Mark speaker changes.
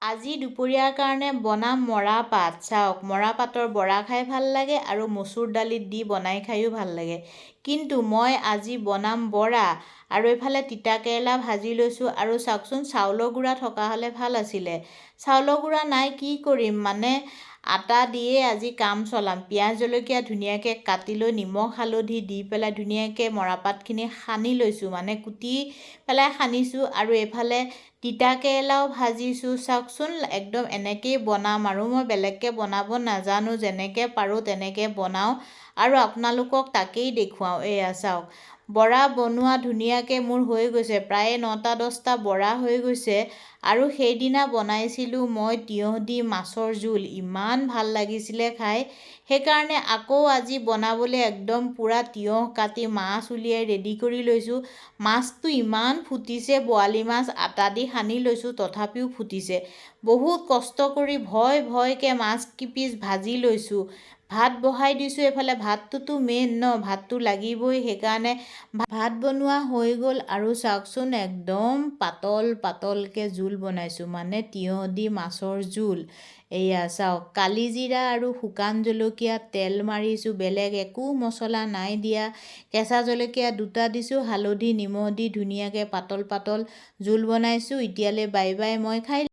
Speaker 1: আজি দুপৰীয়াৰ কাৰণে বনাম মৰাপাট। চাওক, মৰাপাটৰ বৰা খাই ভাল লাগে আৰু মচুৰ দালিত দি বনাই খায়ো ভাল লাগে। কিন্তু মই আজি বনাম বৰা আৰু এইফালে তিতাকেৰেলা ভাজি লৈছোঁ। আৰু চাওকচোন, চাউলৰ গুড়া থকা হ'লে ভাল আছিলে। চাউলৰ গুড়া নাই, কি কৰিম মানে আটা দিয়ে আজি কাম চলাম। পিঁয়াজ জলকীয়া ধুনীয়াকৈ কাটি লৈ নিমখ হালধি দি পেলাই ধুনীয়াকৈ মৰাপাটখিনি সানি লৈছোঁ, মানে কুটি পেলাই সানিছোঁ। আৰু এইফালে তিতাকেৰেলাও ভাজিছোঁ। চাওকচোন, একদম এনেকৈয়ে বনাম আৰু মই বেলেগকৈ বনাব নাজানো, যেনেকৈ পাৰোঁ তেনেকৈ বনাওঁ আৰু আপোনালোকক তাকেই দেখুৱাওঁ। এয়া চাওক, বৰা বনোৱা ধুনীয়াকৈ মোৰ হৈ গৈছে, প্ৰায় 9টা 10টা বৰা হৈ গৈছে। আৰু সেইদিনা বনাইছিলোঁ মই তিয়ঁহ দি মাছৰ জোল, ইমান ভাল লাগিছিলে খাই। সেইকাৰণে আকৌ আজি বনাবলৈ একদম পূৰা তিয়ঁহ কাটি মাছ উলিয়াই ৰেডি কৰি লৈছোঁ। মাছটো ইমান ফুটিছে, বৰালি মাছ আটা দি সানি লৈছোঁ তথাপিও ফুটিছে। বহুত কষ্ট কৰি ভয়কৈ মাছ কিপিচ ভাজি লৈছোঁ। ভাত বহাই দিছোঁ এইফালে, ভাতটোতো মেইন ন, ভাতটো লাগিবই। সেইকাৰণে ভাত বনোৱা হৈ গ'ল। আৰু চাওকচোন, একদম পাতল পাতলকৈ জোল বনাইছোঁ, মানে তিয়ঁহ দি মাছৰ জোল। এয়া চাওক, কালিজিৰা আৰু শুকান জলকীয়া তেল মাৰিছোঁ, বেলেগ একো মছলা নাই দিয়া। কেঁচা জলকীয়া 2টা দিছোঁ, হালধি নিমখ দি ধুনীয়াকৈ পাতল পাতল জোল বনাইছোঁ। এতিয়ালৈ বাই বাই, মই খাই